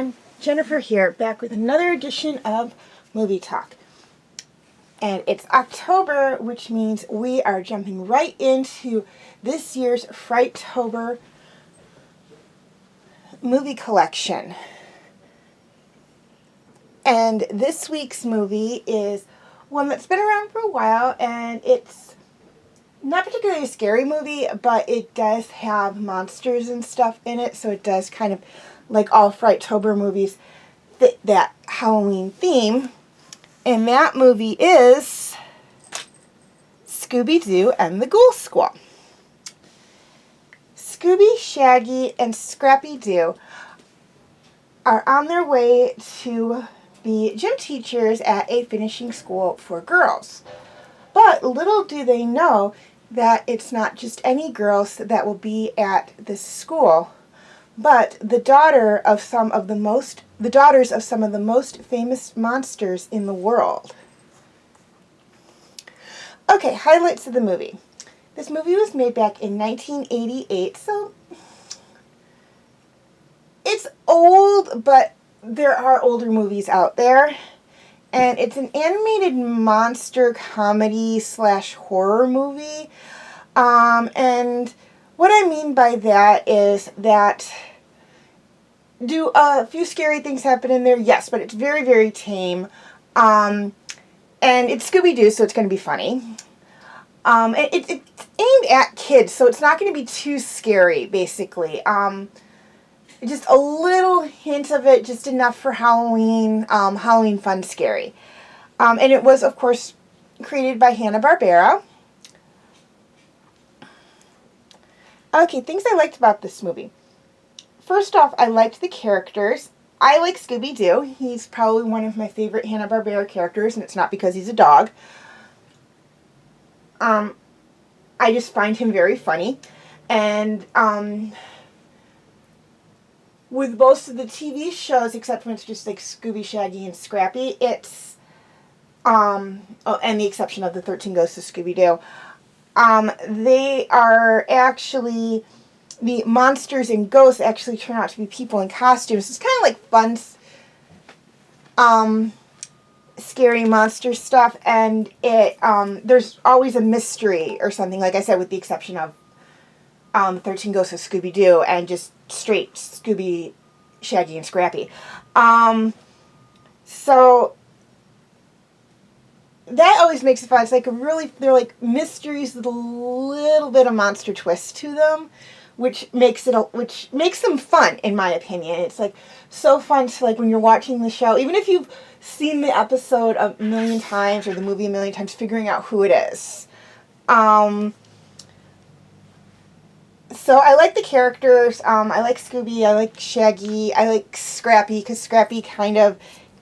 everyone, Jennifer here, back with another edition of Movie Talk. And it's October, which means we are jumping right into this year's Fright-ober movie collection. And this week's movie is one that's been around for a while, and it's not particularly a scary movie, but it does have monsters and stuff in it, so it does kind of, like all Fright-ober movies, fit that Halloween theme. And that movie is Scooby-Doo and the Ghoul Squad. Scooby, Shaggy, and Scrappy Doo are on their way to be gym teachers at a finishing school for girls. But little do they know that it's not just any girls that will be at this school, but the daughters of some of the most famous monsters in the world. Okay, highlights of the movie. This movie was made back in 1988, so it's old, but there are older movies out there. And it's an animated monster comedy / horror movie. And what I mean by that is that do a few scary things happen in there? Yes, but it's very, very tame. And it's Scooby-Doo, so it's going to be funny. And it's aimed at kids, so it's not going to be too scary, basically. Just a little hint of it, just enough for Halloween, Halloween fun scary. And it was, of course, created by Hanna-Barbera. Okay, things I liked about this movie. First off, I liked the characters. I like Scooby-Doo. He's probably one of my favorite Hanna-Barbera characters, and it's not because he's a dog. I just find him very funny. And with most of the TV shows, except when it's just like Scooby, Shaggy, and Scrappy, it's, and the exception of the 13 Ghosts of Scooby-Doo, they are actually, the monsters and ghosts actually turn out to be people in costumes. It's kind of like fun, scary monster stuff, and it, there's always a mystery or something, like I said, with the exception of 13 Ghosts of Scooby-Doo and just straight Scooby, Shaggy, and Scrappy. So that always makes it fun. It's like they're like mysteries with a little bit of monster twist to them, which makes them fun, in my opinion. It's like so fun to, like, when you're watching the show, even if you've seen the episode a million times or the movie a million times, figuring out who it is. So I like the characters. I like Scooby. I like Shaggy. I like Scrappy, because Scrappy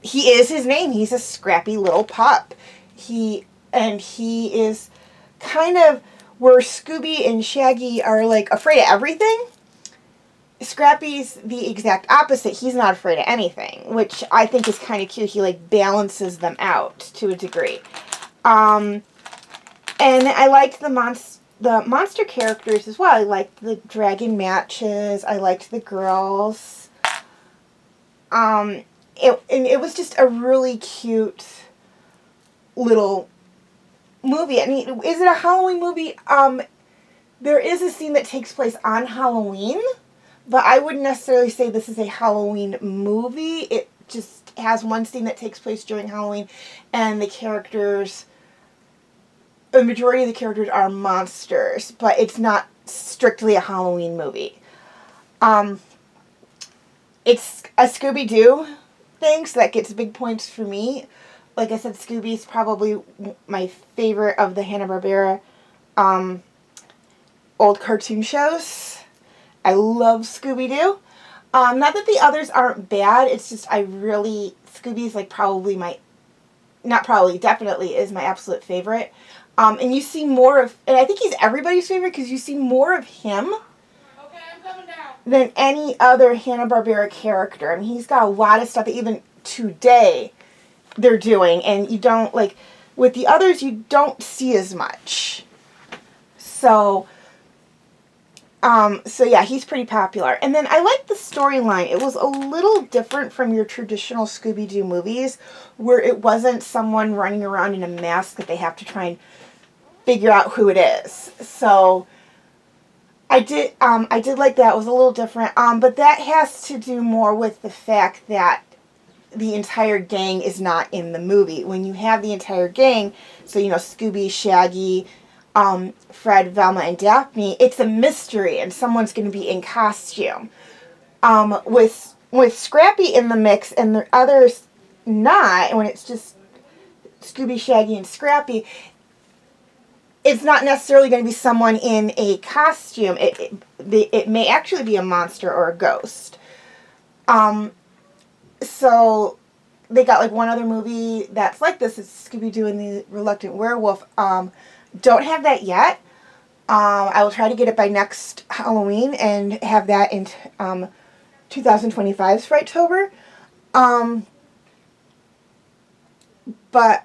he is his name. He's a scrappy little pup. He is kind of where Scooby and Shaggy are, like, afraid of everything. Scrappy's the exact opposite. He's not afraid of anything, which I think is kind of cute. He, like, balances them out to a degree. And I liked the monster characters as well. I liked the dragon matches. I liked the girls. It was just a really cute little movie. I mean, is it a Halloween movie? There is a scene that takes place on Halloween, but I wouldn't necessarily say this is a Halloween movie. It just has one scene that takes place during Halloween, and the majority of the characters are monsters, but it's not strictly a Halloween movie. It's a Scooby-Doo thing, so that gets big points for me. Like I said, Scooby's probably my favorite of the Hanna-Barbera old cartoon shows. I love Scooby-Doo. Not that the others aren't bad, it's just Scooby's like definitely is my absolute favorite. And you see more of, and I think he's everybody's favorite because you see more of him than any other Hanna-Barbera character. I mean, he's got a lot of stuff that even today they're doing, and you don't, like, with the others, you don't see as much. So So yeah, he's pretty popular. And then I like the storyline. It was a little different from your traditional Scooby-Doo movies, where it wasn't someone running around in a mask that they have to try and figure out who it is. So I did like that. It was a little different. But that has to do more with the fact that the entire gang is not in the movie. When you have the entire gang, so Scooby, Shaggy, Fred, Velma, and Daphne, it's a mystery, and someone's going to be in costume. With Scrappy in the mix and the others not, when it's just Scooby, Shaggy, and Scrappy, it's not necessarily going to be someone in a costume. It may actually be a monster or a ghost. So they got like one other movie that's like this. It's Scooby-Doo and the Reluctant Werewolf. Don't have that yet. I will try to get it by next Halloween and have that in 2025's Fright-ober. But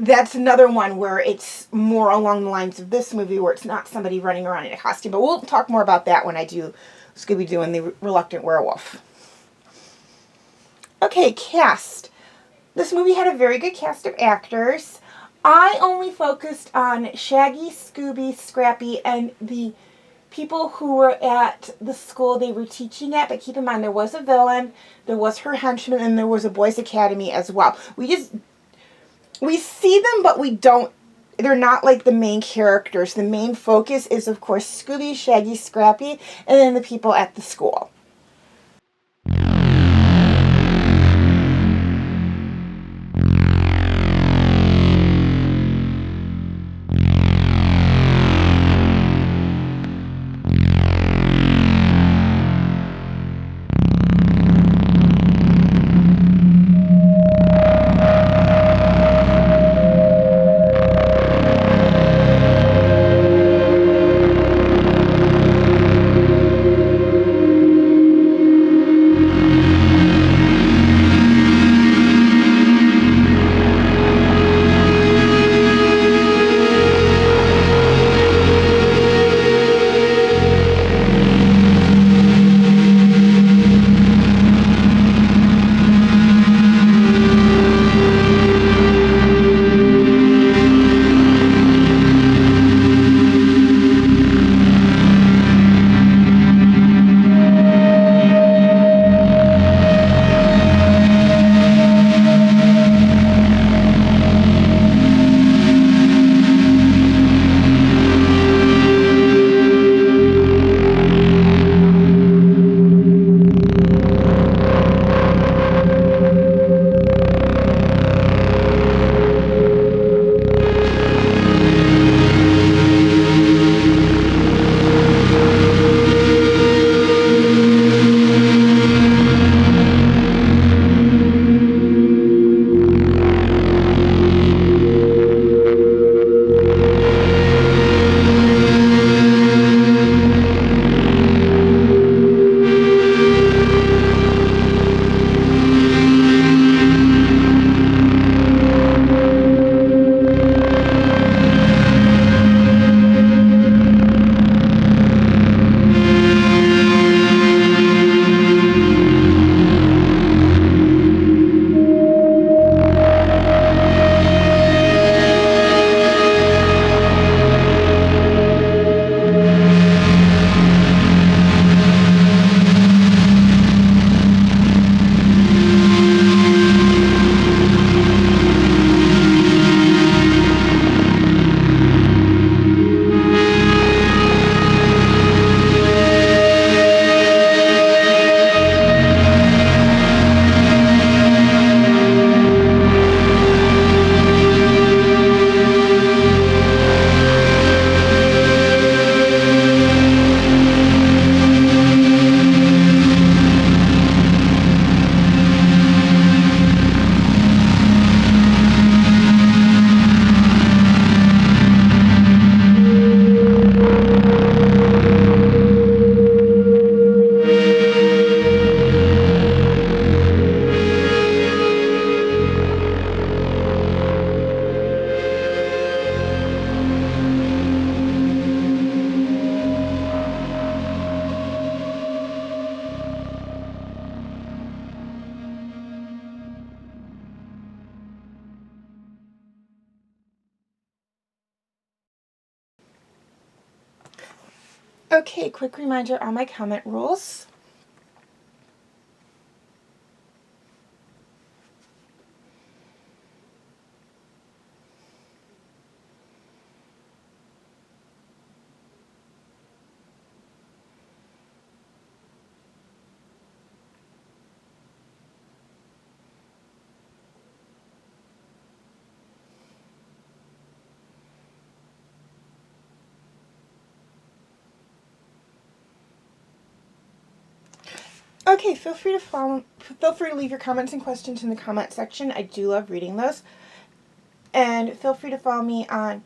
that's another one where it's more along the lines of this movie, where it's not somebody running around in a costume. But we'll talk more about that when I do Scooby-Doo and the Reluctant Werewolf. Okay, cast. This movie had a very good cast of actors. I only focused on Shaggy, Scooby, Scrappy, and the people who were at the school they were teaching at. But keep in mind, there was a villain, there was her henchman, and there was a boys' academy as well. We see them, but they're not like the main characters. The main focus is, of course, Scooby, Shaggy, Scrappy, and then the people at the school. Okay, quick reminder on my comment rules. Okay, feel free to leave your comments and questions in the comment section. I do love reading those. And feel free to follow me on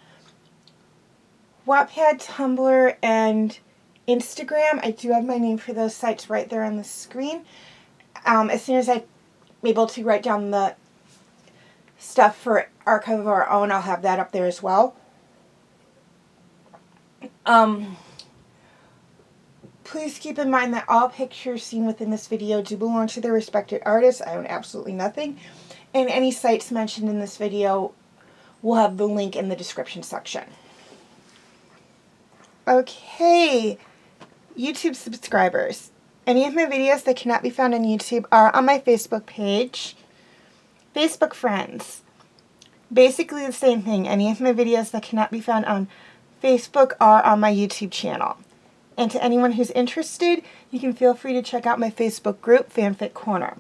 Wattpad, Tumblr, and Instagram. I do have my name for those sites right there on the screen. As soon as I'm able to write down the stuff for Archive of Our Own, I'll have that up there as well. Please keep in mind that all pictures seen within this video do belong to their respected artists. I own absolutely nothing. And any sites mentioned in this video will have the link in the description section. Okay, YouTube subscribers. Any of my videos that cannot be found on YouTube are on my Facebook page. Facebook friends. Basically the same thing. Any of my videos that cannot be found on Facebook are on my YouTube channel. And to anyone who's interested, you can feel free to check out my Facebook group, Fanfic Corner.